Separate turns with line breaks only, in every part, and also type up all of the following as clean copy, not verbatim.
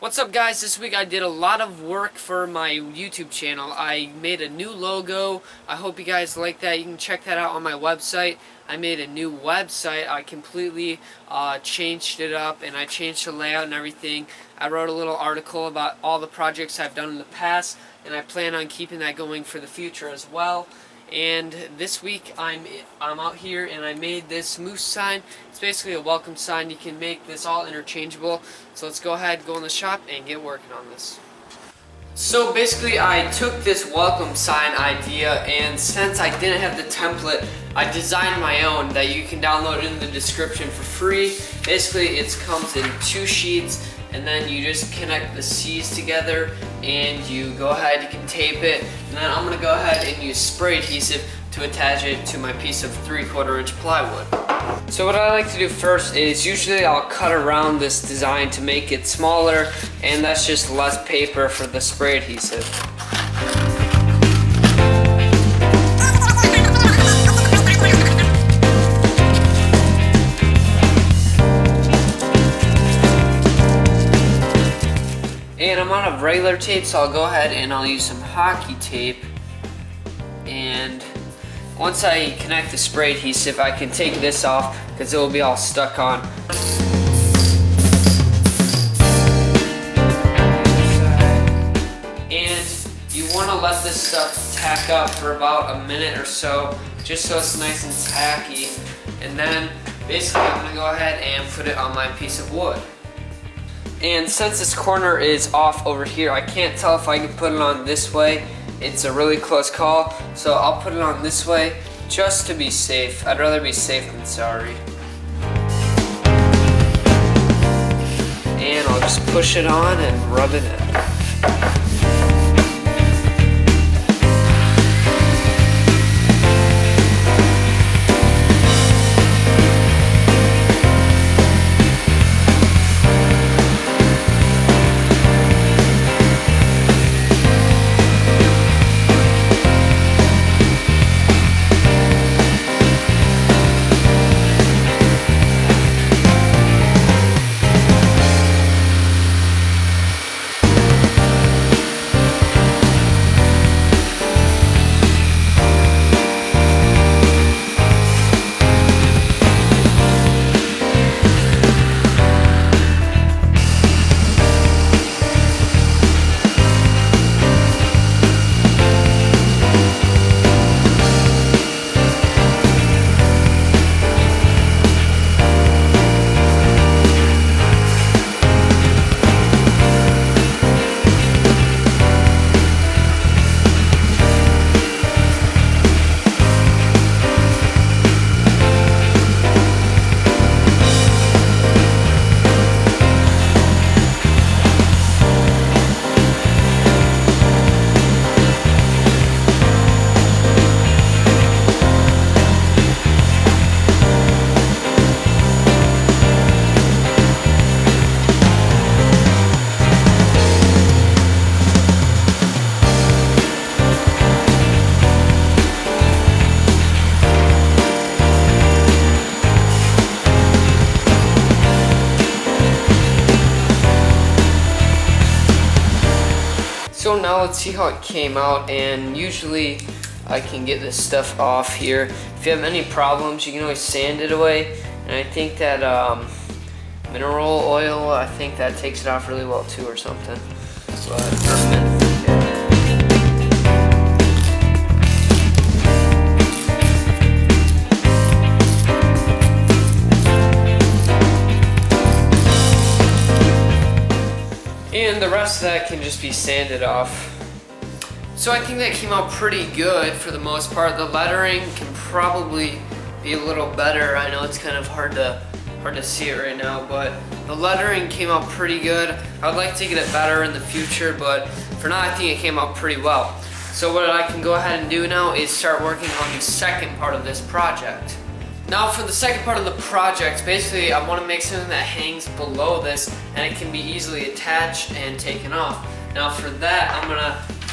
What's up, guys? This week I did a lot of work for my YouTube channel. I made a new logo. I hope you guys like that. You can check that out on my website. I made a new website. I completely changed it up, and I changed the layout and everything. I wrote a little article about all the projects I've done in the past, and I plan on keeping that going for the future as well. And this week I'm out here and I made this moose sign. It's basically a welcome sign. You can make this all interchangeable. So let's go ahead, go in the shop and get working on this. So basically I took this welcome sign idea, and since I didn't have the template, I designed my own that you can download in the description for free. Basically it comes in 2 sheets, and then you just connect the C's together and you go ahead, you can tape it, and then I'm going to go ahead and use spray adhesive to attach it to my piece of 3/4 inch plywood. So what I like to do first is usually I'll cut around this design to make it smaller, and that's just less paper for the spray adhesive. And I'm out of regular tape, so I'll go ahead and I'll use some hockey tape. And once I connect the spray adhesive, I can take this off because it will be all stuck on. And you want to let this stuff tack up for about a minute or so, just so it's nice and tacky. And then basically I'm going to go ahead and put it on my piece of wood. And since this corner is off over here, I can't tell if I can put it on this way. It's a really close call, so I'll put it on this way just to be safe. I'd rather be safe than sorry. And I'll just push it on and rub it in. So now let's see how it came out, and usually I can get this stuff off here. If you have any problems, you can always sand it away, and I think that mineral oil, I think that takes it off really well too or something. And the rest of that can just be sanded off. So I think that came out pretty good for the most part. The lettering can probably be a little better. I know it's kind of hard to see it right now, but the lettering came out pretty good. I would like to get it better in the future, but for now I think it came out pretty well. So what I can go ahead and do now is start working on the second part of this project. Now for the second part of the project, basically I want to make something that hangs below this and it can be easily attached and taken off. Now for that,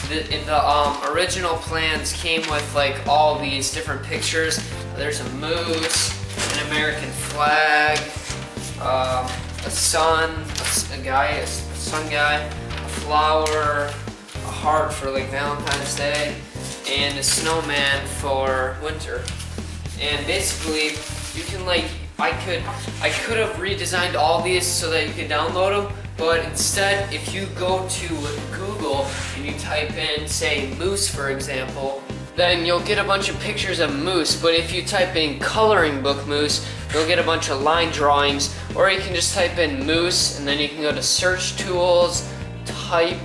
the original plans came with like all these different pictures. There's a moose, an American flag, a sun, a a guy, a sun guy, a flower, a heart for like Valentine's Day, and a snowman for winter. And basically, you can like, I could have redesigned all these so that you could download them, but instead, if you go to Google and you type in, say, moose, for example, then you'll get a bunch of pictures of moose. But if you type in coloring book moose, you'll get a bunch of line drawings. Or you can just type in moose, and then you can go to search tools, type,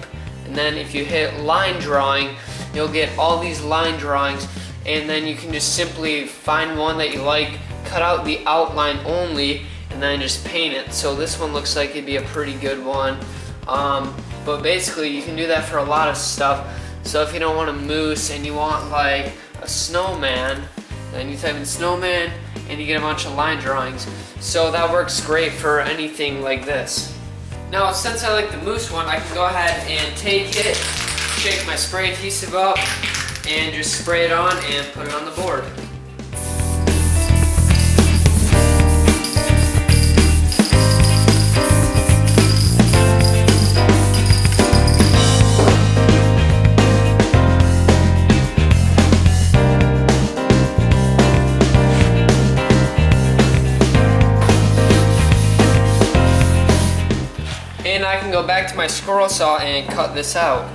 and then if you hit line drawing, you'll get all these line drawings, and then you can just simply find one that you like, cut out the outline only, and then just paint it. So this one looks like it'd be a pretty good one. But basically you can do that for a lot of stuff. So if you don't want a moose and you want like a snowman, then you type in snowman and you get a bunch of line drawings. So that works great for anything like this. Now since I like the moose one, I can go ahead and take it, shake my spray adhesive up, and just spray it on and put it on the board. And I can go back to my squirrel saw and cut this out.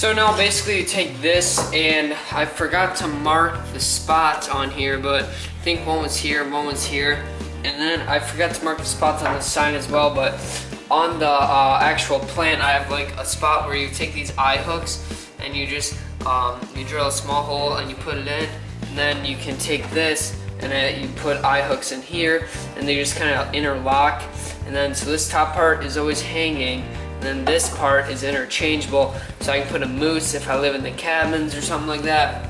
So now basically you take this, and I forgot to mark the spots on here, but I think one was here, one was here, and then I forgot to mark the spots on the sign as well. But on the actual plant, I have like a spot where you take these eye hooks and you just you drill a small hole and you put it in, and then you can take this and you put eye hooks in here, and they just kind of interlock. And then so this top part is always hanging, and then this part is interchangeable, so I can put a moose if I live in the cabins or something like that,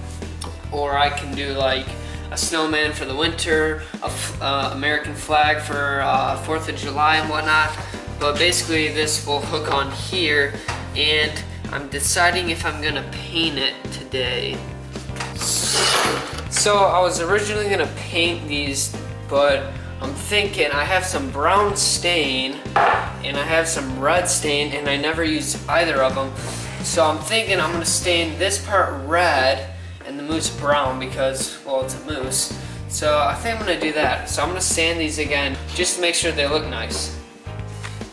or I can do like a snowman for the winter, a American flag for 4th of July and whatnot. But basically this will hook on here, and I'm deciding if I'm gonna paint it today. So I was originally gonna paint these, but I'm thinking I have some brown stain and I have some red stain, and I never used either of them. So I'm thinking I'm gonna stain this part red and the moose brown because, well, it's a moose. So I think I'm gonna do that. So I'm gonna sand these again just to make sure they look nice.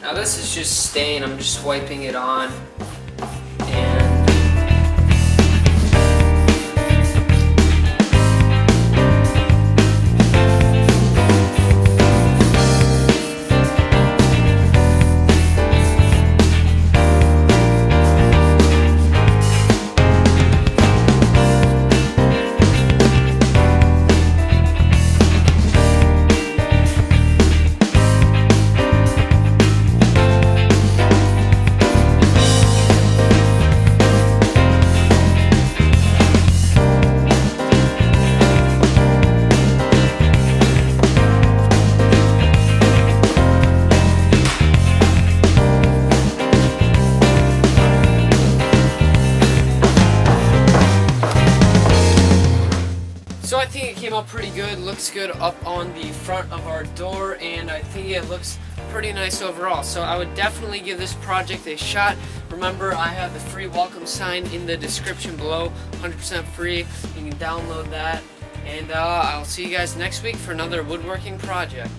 Now this is just stain, I'm just wiping it on. So I think it came out pretty good, looks good up on the front of our door, and I think it looks pretty nice overall. So I would definitely give this project a shot. Remember, I have the free welcome sign in the description below, 100% free. You can download that And I'll see you guys next week for another woodworking project.